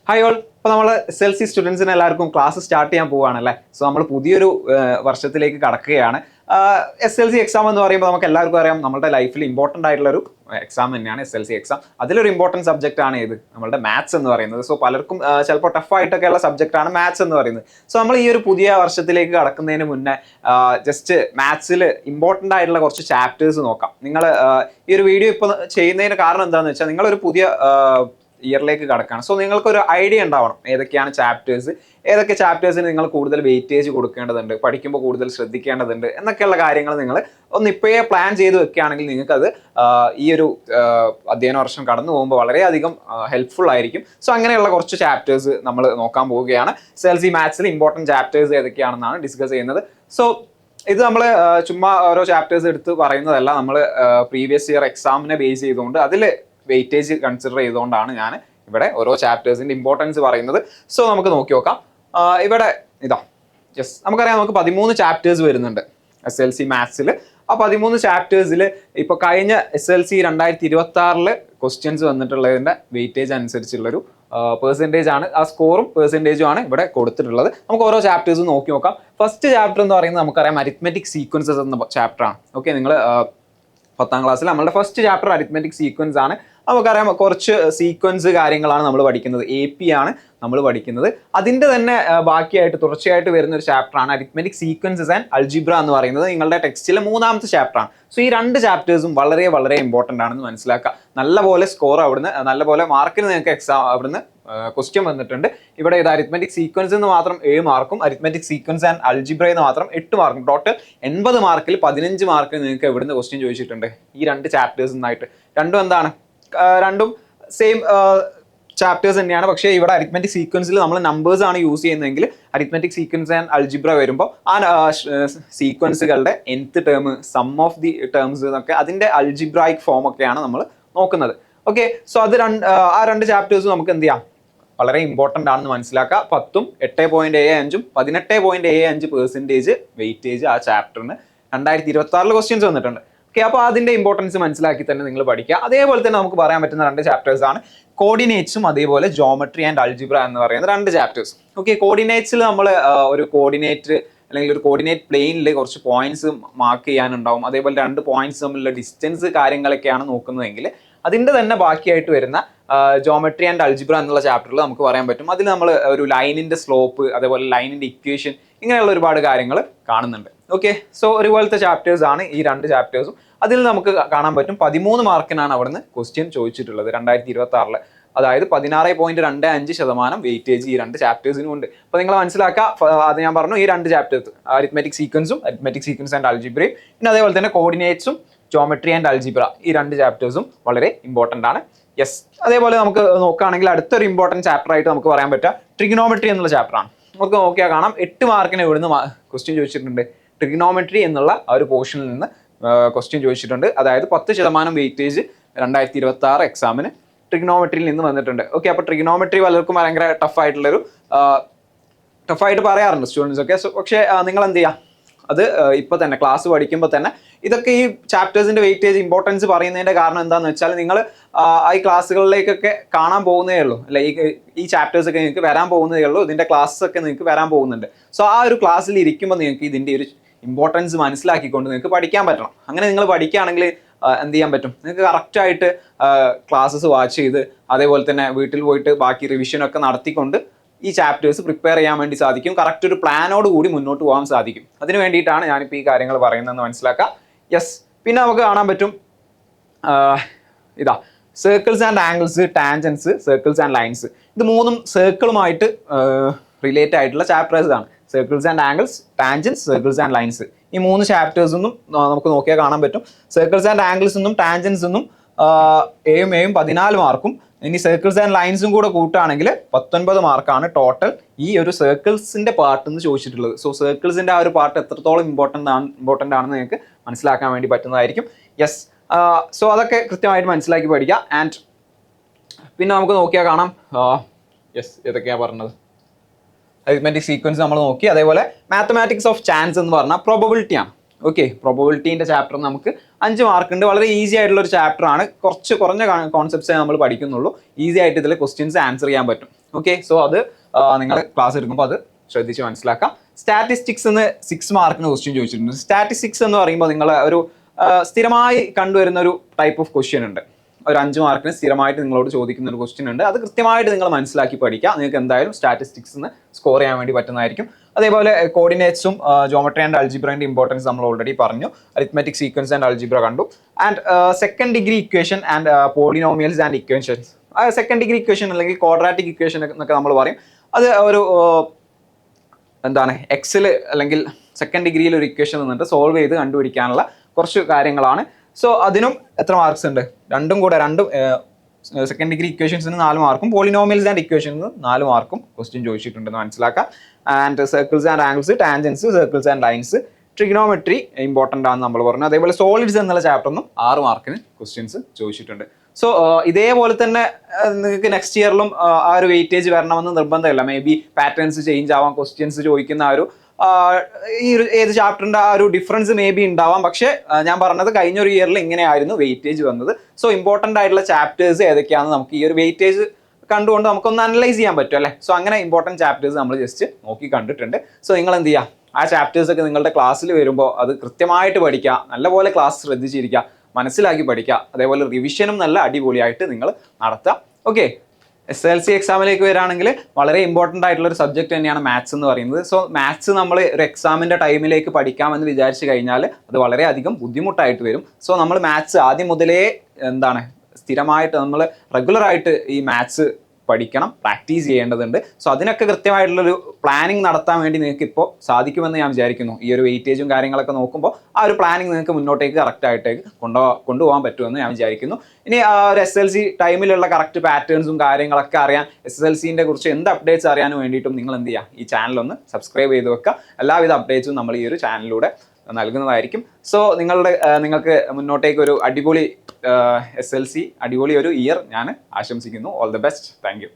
Hi all. ഇപ്പോൾ നമ്മൾ SLC സ്റ്റുഡൻസിന് എല്ലാവർക്കും ക്ലാസ് സ്റ്റാർട്ട് ചെയ്യാൻ പോവുകയാണല്ലേ. സോ നമ്മൾ പുതിയൊരു വർഷത്തിലേക്ക് കടക്കുകയാണ്. SLC എക്സാം എന്ന് പറയുമ്പോൾ നമുക്ക് എല്ലാവർക്കും അറിയാം നമ്മുടെ ലൈഫിൽ ഇമ്പോർട്ടൻ്റ് ആയിട്ടുള്ളൊരു എക്സാം തന്നെയാണ് SLC എക്സാം. അതിലൊരു ഇമ്പോർട്ടൻറ്റ് സബ്ജക്റ്റ് ആണ് ഏത്? നമ്മുടെ മാത്സ് എന്ന് പറയുന്നത്. സോ പലർക്കും ചിലപ്പോൾ ടഫായിട്ടൊക്കെയുള്ള സബ്ജക്റ്റാണ് മാത്സ് എന്ന് പറയുന്നത്. സോ നമ്മൾ ഈ ഒരു പുതിയ വർഷത്തിലേക്ക് കടക്കുന്നതിന് മുന്നേ ജസ്റ്റ് മാത്സിൽ ഇമ്പോർട്ടൻ്റ് ആയിട്ടുള്ള കുറച്ച് ചാപ്റ്റേഴ്സ് നോക്കാം. നിങ്ങൾ ഈ ഒരു വീഡിയോ ഇപ്പോൾ ചെയ്യുന്നതിന് കാരണം എന്താണെന്ന് വെച്ചാൽ നിങ്ങളൊരു പുതിയ ഇയറിലേക്ക് കടക്കുകയാണ്. സോ നിങ്ങൾക്കൊരു ഐഡിയ ഉണ്ടാവണം ഏതൊക്കെയാണ് ചാപ്റ്റേഴ്സ്, ഏതൊക്കെ ചാപ്റ്റേഴ്സിന് നിങ്ങൾ കൂടുതൽ വെയിറ്റേജ് കൊടുക്കേണ്ടതുണ്ട്, പഠിക്കുമ്പോൾ കൂടുതൽ ശ്രദ്ധിക്കേണ്ടതുണ്ട് എന്നൊക്കെയുള്ള കാര്യങ്ങൾ നിങ്ങൾ ഒന്ന് ഇപ്പോഴേ പ്ലാൻ ചെയ്ത് വെക്കുകയാണെങ്കിൽ നിങ്ങൾക്കത് ഈ ഒരു അധ്യയന വർഷം കടന്നു പോകുമ്പോൾ വളരെയധികം ഹെൽപ്ഫുൾ ആയിരിക്കും. സോ അങ്ങനെയുള്ള കുറച്ച് ചാപ്റ്റേഴ്സ് നമ്മൾ നോക്കാൻ പോവുകയാണ്. SLC മാത്സിൽ ഇമ്പോർട്ടൻറ്റ് ചാപ്റ്റേഴ്സ് ഏതൊക്കെയാണെന്നാണ് ഡിസ്കസ് ചെയ്യുന്നത്. സോ ഇത് നമ്മൾ ചുമ്മാ ഓരോ ചാപ്റ്റേഴ്സ് എടുത്ത് പറയുന്നതല്ല, നമ്മൾ പ്രീവിയസ് ഇയർ എക്സാമിനെ ബേസ് ചെയ്തുകൊണ്ട് അതിൽ വെയിറ്റേജ് കൺസിഡർ ചെയ്തുകൊണ്ടാണ് ഞാൻ ഇവിടെ ഓരോ ചാപ്റ്റേഴ്സിൻ്റെ ഇമ്പോർട്ടൻസ് പറയുന്നത്. സോ നമുക്ക് നോക്കി നോക്കാം. ഇവിടെ ഇതാ നമുക്കറിയാം, നമുക്ക് 13 ചാപ്റ്റേഴ്സ് വരുന്നുണ്ട് SLC മാത്സിൽ. ആ 13 ചാപ്റ്റേഴ്സിൽ ഇപ്പോൾ കഴിഞ്ഞ SLC 2026 ക്വസ്റ്റ്യൻസ് വന്നിട്ടുള്ളതിൻ്റെ വെയിറ്റേജ് അനുസരിച്ചുള്ളൊരു പെർസെൻറ്റേജ് ആണ്, ആ സ്കോറും പെർസെൻറ്റേജും ആണ് ഇവിടെ കൊടുത്തിട്ടുള്ളത്. നമുക്ക് ഓരോ ചാപ്റ്റേഴ്സും നോക്കി നോക്കാം. ഫസ്റ്റ് ചാപ്റ്റർ എന്ന് പറയുന്നത് നമുക്കറിയാം അരിത്മെറ്റിക് സീക്വൻസസ് എന്ന ചാപ്റ്ററാണ്. ഓക്കെ, നിങ്ങൾ 10ാം ക്ലാസ്സിൽ നമ്മളുടെ ഫസ്റ്റ് ചാപ്റ്റർ അരിത്മെറ്റിക് സീക്വൻസ് ആണ്. നമുക്കറിയാം കുറച്ച് സീക്വൻസ് കാര്യങ്ങളാണ് നമ്മൾ പഠിക്കുന്നത്. AP ആണ് നമ്മൾ പഠിക്കുന്നത്. അതിൻ്റെ തന്നെ ബാക്കിയായിട്ട് തുടർച്ചയായിട്ട് വരുന്ന ഒരു ചാപ്റ്ററാണ് അരിത്മെറ്റിക് സീക്വൻസസ് ആൻഡ് അൾജിബ്ര എന്ന് പറയുന്നത്. നിങ്ങളുടെ ടെക്സ്റ്റിലെ 3ാമത്തെ ചാപ്റ്ററാണ്. സോ ഈ 2 ചാപ്റ്റേഴ്സും വളരെ വളരെ ഇമ്പോർട്ടൻ്റ് ആണെന്ന് മനസ്സിലാക്കുക. നല്ലപോലെ സ്കോർ അവിടുന്ന്, നല്ലപോലെ മാർക്കിന് നിങ്ങൾക്ക് എക്സാം അവിടുന്ന് ക്വസ്റ്റ്യൻ വന്നിട്ടുണ്ട്. ഇവിടെ ഇത് അരിത്മെറ്റിക് സീക്വൻസ് എന്ന് മാത്രം 7 മാർക്കും അരിത്മെറ്റിക് സീക്വൻസ് ആൻഡ് അൾജിബ്ര എന്ന് മാത്രം 8 മാർക്കും. ടോട്ടൽ 80 മാർക്കിൽ 15 മാർക്കിന് നിങ്ങൾക്ക് ഇവിടുന്ന് ക്വസ്റ്റ്യൻ ചോദിച്ചിട്ടുണ്ട് ഈ 2 ചാപ്റ്റേഴ്സ് നിന്നായിട്ട്. രണ്ടും എന്താണ്? രണ്ടും സെയിം ചാപ്റ്റേഴ്സ് തന്നെയാണ്. പക്ഷേ ഇവിടെ അരിത്മെറ്റിക് സീക്വൻസിൽ നമ്മൾ നമ്പേഴ്സ് ആണ് യൂസ് ചെയ്യുന്നതെങ്കിൽ അരിത്മെറ്റിക് സീക്വൻസ് ആൻഡ് അൾജിബ്ര വരുമ്പോൾ ആ സീക്വൻസുകളുടെ nth term, sum of the terms എന്നൊക്കെ അതിൻ്റെ അൾജിബ്രായിക് ഫോം ഒക്കെയാണ് നമ്മൾ നോക്കുന്നത്. ഓക്കെ, സോ അത് ആ 2 ചാപ്റ്റേഴ്സും നമുക്ക് എന്ത് ചെയ്യാം, വളരെ ഇമ്പോർട്ടൻ്റ് ആണെന്ന് മനസ്സിലാക്കുക. 10ഉം 8.75ഉം 18.75% വെയിറ്റേജ് ആ ചാപ്റ്ററിന് 2026 ക്വസ്റ്റ്യൻസ് വന്നിട്ടുണ്ട്. ഓക്കെ, അപ്പോൾ അതിൻ്റെ ഇമ്പോർട്ടൻസ് മനസ്സിലാക്കി തന്നെ നിങ്ങൾ പഠിക്കുക. അതേപോലെ തന്നെ നമുക്ക് പറയാൻ പറ്റുന്ന 2 ചാപ്റ്റേഴ്സ് ആണ് കോർഡിനേറ്റ്സും അതേപോലെ ജോമെട്രി ആൻഡ് അൾജിബ്ര എന്ന് പറയുന്ന 2 ചാപ്റ്റേഴ്സ്. ഓക്കെ, കോർഡിനേറ്റ്സിൽ നമ്മൾ ഒരു കോർഡിനേറ്റ് അല്ലെങ്കിൽ ഒരു കോർഡിനേറ്റ് പ്ലെയിനിൽ കുറച്ച് പോയിന്റ്സ് മാർക്ക് ചെയ്യാനുണ്ടാവും. അതേപോലെ 2 പോയിന്റ്സ് തമ്മിലുള്ള ഡിസ്റ്റൻസ് കാര്യങ്ങളൊക്കെയാണ് നോക്കുന്നതെങ്കിൽ അതിൻ്റെ തന്നെ ബാക്കിയായിട്ട് വരുന്ന ജോമെട്രി ആൻഡ് അൾജിബ്ര എന്നുള്ള ചാപ്റ്ററിൽ നമുക്ക് പറയാൻ പറ്റും. അതിൽ നമ്മൾ ഒരു ലൈനിൻ്റെ സ്ലോപ്പ്, അതേപോലെ ലൈനിൻ്റെ ഇക്വേഷൻ, ഇങ്ങനെയുള്ള ഒരുപാട് കാര്യങ്ങൾ കാണുന്നുണ്ട്. ഓക്കെ, സോ ഒരുപോലത്തെ ചാപ്റ്റേഴ്സ് ആണ് ഈ 2 ചാപ്റ്റേഴ്സും. അതിൽ നമുക്ക് കാണാൻ പറ്റും 13 മാർക്കിനാണ് അവിടുന്ന് ക്വസ്റ്റ്യൻ ചോദിച്ചിട്ടുള്ളത് 2026. അതായത് 16.25% വെയിറ്റേജ് ഈ 2 ചാപ്റ്റേഴ്സിനും ഉണ്ട്. അപ്പോൾ നിങ്ങൾ മനസ്സിലാക്കുക, അത് ഞാൻ പറഞ്ഞു, ഈ 2 ചാപ്റ്റേഴ്സ് അരിത്മെറ്റിക് സീക്വൻസും അരിത്മെറ്റിക് സീക്വൻസ് ആൻഡ് അൾജിബ്രയും, പിന്നെ അതേപോലെ തന്നെ കോർഡിനേറ്റ്സും ജോമെട്രി ആൻഡ് അൾജിബ്ര, ഈ 2 ചാപ്റ്റേഴ്സും വളരെ ഇമ്പോർട്ടൻ്റ് ആണ്. അതേപോലെ നമുക്ക് നോക്കുകയാണെങ്കിൽ അടുത്തൊരു ഇമ്പോർട്ടൻറ്റ് ചാപ്റ്റർ ആയിട്ട് നമുക്ക് പറയാൻ പറ്റുക ട്രിഗണോമെട്രി എന്നുള്ള ചാപ്റ്ററാണ്. നമുക്ക് നോക്കിയാൽ കാണാം 8 മാർക്കിന് ഇവിടുന്ന് ക്വസ്റ്റ്യൻ ചോദിച്ചിട്ടുണ്ട്. ട്രിഗണോമെട്രി എന്നുള്ള ആ ഒരു പോർഷനിൽ നിന്ന് ക്വസ്റ്റ്യൻ ചോദിച്ചിട്ടുണ്ട്. അതായത് 10% വെയിറ്റേജ് 2026 എക്സാമിന് ട്രിഗണോമെട്രിയിൽ നിന്ന് വന്നിട്ടുണ്ട്. ഓക്കെ, അപ്പോൾ ട്രിഗണോമെട്രി പലർക്കും ഭയങ്കര ടഫായിട്ട് പറയാറുണ്ട് സ്റ്റുഡൻസ് ഒക്കെ. പക്ഷേ നിങ്ങൾ എന്ത് ചെയ്യുക, അത് ഇപ്പോൾ തന്നെ ക്ലാസ് പഠിക്കുമ്പോൾ തന്നെ ഇതൊക്കെ ഈ ചാപ്റ്റേഴ്സിൻ്റെ വെയിറ്റേജ് ഇമ്പോർട്ടൻസ് പറയുന്നതിൻ്റെ കാരണം എന്താണെന്ന് വെച്ചാൽ നിങ്ങൾ ഈ ക്ലാസ്സുകളിലേക്കൊക്കെ കാണാൻ പോകുന്നതേ ഉള്ളൂ, അല്ലെ? ഈ ചാപ്റ്റേഴ്സൊക്കെ നിങ്ങൾക്ക് വരാൻ പോകുന്നതേ ഉള്ളൂ, ഇതിൻ്റെ ക്ലാസ്സൊക്കെ നിങ്ങൾക്ക് വരാൻ പോകുന്നുണ്ട്. സോ ആ ഒരു ക്ലാസ്സിൽ ഇരിക്കുമ്പോൾ നിങ്ങൾക്ക് ഇതിൻ്റെ ഒരു ഇമ്പോർട്ടൻസ് മനസ്സിലാക്കിക്കൊണ്ട് നിങ്ങൾക്ക് പഠിക്കാൻ പറ്റണം. അങ്ങനെ നിങ്ങൾ പഠിക്കുകയാണെങ്കിൽ എന്ത് ചെയ്യാൻ പറ്റും, നിങ്ങൾക്ക് കറക്റ്റായിട്ട് ക്ലാസ്സസ് വാച്ച് ചെയ്ത് അതേപോലെ തന്നെ വീട്ടിൽ പോയിട്ട് ബാക്കി റിവിഷനൊക്കെ നടത്തിക്കൊണ്ട് ഈ ചാപ്റ്റേഴ്സ് പ്രിപ്പയർ ചെയ്യാൻ വേണ്ടി സാധിക്കും. കറക്റ്റ് ഒരു പ്ലാനോട് കൂടി മുന്നോട്ട് പോകാൻ സാധിക്കും. അതിന് വേണ്ടിയിട്ടാണ് ഞാനിപ്പോൾ ഈ കാര്യങ്ങൾ പറയുന്നതെന്ന് മനസ്സിലാക്കുക. പിന്നെ നമുക്ക് കാണാൻ പറ്റും ഇതാ circles and angles, tangents, circles and lines. ഇത് 3ഉം സർക്കിളുമായിട്ട് റിലേറ്റ് ആയിട്ടുള്ള ചാപ്റ്റേഴ്സ് ആണ്. Circles and angles, tangents, circles and lines, ഈ 3 ചാപ്റ്റേഴ്സൊന്നും നമുക്ക് നോക്കിയാൽ കാണാൻ പറ്റും. സർക്കിൾസ് ആൻഡ് ആംഗിൾസ് ഒന്നും ടാൻജൻസ് ഒന്നും 7 14 മാർക്കും, ഇനി സർക്കിൾസ് ആൻഡ് ലൈൻസും കൂടെ കൂട്ടുകയാണെങ്കിൽ 19 മാർക്കാണ് ടോട്ടൽ ഈ ഒരു സർക്കിൾസിൻ്റെ പാർട്ട് എന്ന് ചോദിച്ചിട്ടുള്ളത്. സോ സർക്കിൾസിൻ്റെ ആ ഒരു പാർട്ട് എത്രത്തോളം ഇമ്പോർട്ടൻ്റ് ആണെന്ന് നിങ്ങൾക്ക് മനസ്സിലാക്കാൻ വേണ്ടി പറ്റുന്നതായിരിക്കും. സോ അതൊക്കെ കൃത്യമായിട്ട് മനസ്സിലാക്കി പഠിക്കുക. ആൻഡ് പിന്നെ നമുക്ക് നോക്കിയാൽ കാണാം ഏതൊക്കെയാണ് പറഞ്ഞത്, അരിത്മെറ്റിക് സീക്വൻസ് നമ്മൾ നോക്കി. അതേപോലെ മാത്തമാറ്റിക്സ് ഓഫ് ചാൻസ് എന്ന് പറഞ്ഞാൽ പ്രോബബിലിറ്റിയാണ്. ഓക്കെ, പ്രോബബിലിറ്റീൻ്റെ ചാപ്റ്റർ നമുക്ക് 5 മാർക്ക് ഉണ്ട്. വളരെ ഈസി ആയിട്ടുള്ള ഒരു ചാപ്റ്റർ ആണ്. കുറഞ്ഞ കോൺസെപ്റ്റ്സേ നമ്മൾ പഠിക്കുന്നുള്ളൂ. ഈസി ആയിട്ട് ഇതിൽ ക്വസ്റ്റ്യൻസ് ആൻസർ ചെയ്യാൻ പറ്റും. ഓക്കെ, സോ അത് നിങ്ങൾ ക്ലാസ് എടുക്കുമ്പോൾ അത് ശ്രദ്ധിച്ച് മനസ്സിലാക്കാം. സ്റ്റാറ്റിസ്റ്റിക്സ് എന്ന് 6 മാർക്കിന് ക്വസ്റ്റ്യൻ ചോദിച്ചിട്ടുണ്ട്. സ്റ്റാറ്റിസ്റ്റിക്സ് എന്ന് പറയുമ്പോൾ നിങ്ങൾ ഒരു സ്ഥിരമായി കണ്ടുവരുന്ന ഒരു ടൈപ്പ് ഓഫ് ക്വസ്റ്റ്യൻ ഉണ്ട്. ഒരു 5 മാർക്കിന് സ്ഥിരമായിട്ട് നിങ്ങളോട് ചോദിക്കുന്ന ഒരു ക്വസ്റ്റ്യൻ ഉണ്ട്. അത് കൃത്യമായിട്ട് നിങ്ങൾ മനസ്സിലാക്കി പഠിക്കുക. നിങ്ങൾക്ക് എന്തായാലും സ്റ്റാറ്റിസ്റ്റിക്സ് സ്കോർ ചെയ്യാൻ വേണ്ടി പറ്റുന്നതായിരിക്കും. അതേപോലെ കോർഡിനേറ്റ്സും ജോമെട്രി ആൻഡ് അൾജിബ്രയുടെ ഇമ്പോർട്ടൻസ് നമ്മൾ ഓൾറെഡി പറഞ്ഞു. അരിത്മെറ്റിക് സീക്വൻസ് ആൻഡ് അൾജിബ്ര കണ്ടു. And second degree equation and polynomials and equations. Second degree equation അല്ലെങ്കിൽ ക്വാഡ്രാറ്റിക് ഇക്വേഷൻ എന്നൊക്കെ നമ്മൾ പറയും. അത് ഒരു എന്താണ് എക്സിൽ അല്ലെങ്കിൽ സെക്കൻഡ് ഡിഗ്രിയിൽ ഒരു ഇക്വേഷൻ നിന്നിട്ട് സോൾവ് ചെയ്ത് കണ്ടുപിടിക്കാനുള്ള കുറച്ച് കാര്യങ്ങളാണ്. സോ അതിനും എത്ര മാർക്സ് ഉണ്ട്? രണ്ടും സെക്കൻഡ് ഡിഗ്രി ഇക്വേഷൻസിന് 4 മാർക്കും പോളിനോമിയൽസ് ആൻഡ് ഇക്വേഷൻസിന് 4 മാർക്കും ക്വസ്റ്റ്യൻ ചോദിച്ചിട്ടുണ്ടെന്ന് മനസ്സിലാക്കാം. And circles and angles, tangents, circles and lines, trigonometry important ആണെന്ന് നമ്മൾ പറഞ്ഞു. അതേപോലെ സോളിഡ്സ് എന്നുള്ള ചാപ്റ്ററിനും 6 മാർക്കിന് ക്വസ്റ്റ്യൻസ് ചോദിച്ചിട്ടുണ്ട്. സോ ഇതേപോലെ തന്നെ നിങ്ങൾക്ക് നെക്സ്റ്റ് ഇയറിലും ആ ഒരു വെയിറ്റേജ് വരണമെന്ന് നിർബന്ധമില്ല. മേ ബി പാറ്റേൺസ് ചേഞ്ച് ആവാം, ക്വസ്റ്റ്യൻസ് ചോദിക്കുന്ന ആ ഒരു ഈ ഏത് ചാപ്റ്ററിന്റെ ആ ഒരു ഡിഫറൻസ് മേ ബി ഉണ്ടാവാം. പക്ഷേ ഞാൻ പറഞ്ഞത് കഴിഞ്ഞ ഒരു ഇയറിൽ ഇങ്ങനെയായിരുന്നു വെയിറ്റേജ് വന്നത്. സോ ഇമ്പോർട്ടൻ്റ് ആയിട്ടുള്ള ചാപ്റ്റേഴ്സ് ഏതൊക്കെയാണെന്ന് നമുക്ക് ഈ ഒരു വെയിറ്റേജ് കണ്ടുകൊണ്ട് നമുക്കൊന്ന് അനലൈസ് ചെയ്യാൻ പറ്റും അല്ലേ. സോ അങ്ങനെ ഇമ്പോർട്ടൻറ്റ് ചാപ്റ്റേഴ്സ് നമ്മൾ ജസ്റ്റ് നോക്കി കണ്ടിട്ടുണ്ട്. സോ നിങ്ങൾ എന്ത് ചെയ്യുക, ആ ചാപ്റ്റേഴ്സ് ഒക്കെ നിങ്ങളുടെ ക്ലാസ്സിൽ വരുമ്പോൾ അത് കൃത്യമായിട്ട് പഠിക്കുക, നല്ലപോലെ ക്ലാസ് ശ്രദ്ധിച്ചിരിക്കുക, മനസ്സിലാക്കി പഠിക്കുക. അതേപോലെ റിവിഷനും നല്ല അടിപൊളിയായിട്ട് നിങ്ങൾ നടത്തുക. ഓക്കെ, SLC എക്സാമിലേക്ക് വരികയാണെങ്കിൽ വളരെ ഇമ്പോർട്ടൻ്റ് ആയിട്ടുള്ള ഒരു സബ്ജക്റ്റ് തന്നെയാണ് മാത്സ് എന്ന് പറയുന്നത്. സോ മാത്സ് നമ്മൾ ഒരു എക്സാമിൻ്റെ ടൈമിലേക്ക് പഠിക്കാമെന്ന് വിചാരിച്ചു കഴിഞ്ഞാൽ അത് വളരെയധികം ബുദ്ധിമുട്ടായിട്ട് വരും. സോ നമ്മൾ മാത്സ് ആദ്യം മുതലേ സ്ഥിരമായിട്ട് നമ്മൾ റെഗുലറായിട്ട് ഈ മാത്സ് പഠിക്കണം, പ്രാക്ടീസ് ചെയ്യേണ്ടതുണ്ട്. സോ അതിനൊക്കെ കൃത്യമായിട്ടുള്ളൊരു പ്ലാനിങ് നടത്താൻ വേണ്ടി നിങ്ങൾക്ക് ഇപ്പോൾ സാധിക്കുമെന്ന് ഞാൻ വിചാരിക്കുന്നു. ഈ ഒരു വെയിറ്റേജും കാര്യങ്ങളൊക്കെ നോക്കുമ്പോൾ ആ ഒരു പ്ലാനിങ് നിങ്ങൾക്ക് മുന്നോട്ടേക്ക് കറക്റ്റായിട്ടേക്ക് കൊണ്ടുപോകാൻ പറ്റുമെന്ന് ഞാൻ വിചാരിക്കുന്നു. ഇനി ഒരു SLC ടൈമിലുള്ള കറക്റ്റ് പാറ്റേൺസും കാര്യങ്ങളൊക്കെ അറിയാൻ, SLCൻ്റെ കുറിച്ച് എന്ത് അപ്ഡേറ്റ്സ് അറിയാനും വേണ്ടിയിട്ടും നിങ്ങൾ എന്ത് ചെയ്യുക, ഈ ചാനലൊന്ന് സബ്സ്ക്രൈബ് ചെയ്ത് വെക്കുക. എല്ലാവിധ അപ്ഡേറ്റ്സും നമ്മൾ ഈ ഒരു ചാനലിലൂടെ നൽകുന്നതായിരിക്കും. സോ നിങ്ങൾക്ക് മുന്നോട്ടേക്ക് ഒരു അടിപൊളി SLC അടിപൊളി ഒരു ഇയർ ഞാൻ ആശംസിക്കുന്നു. All the best. Thank you.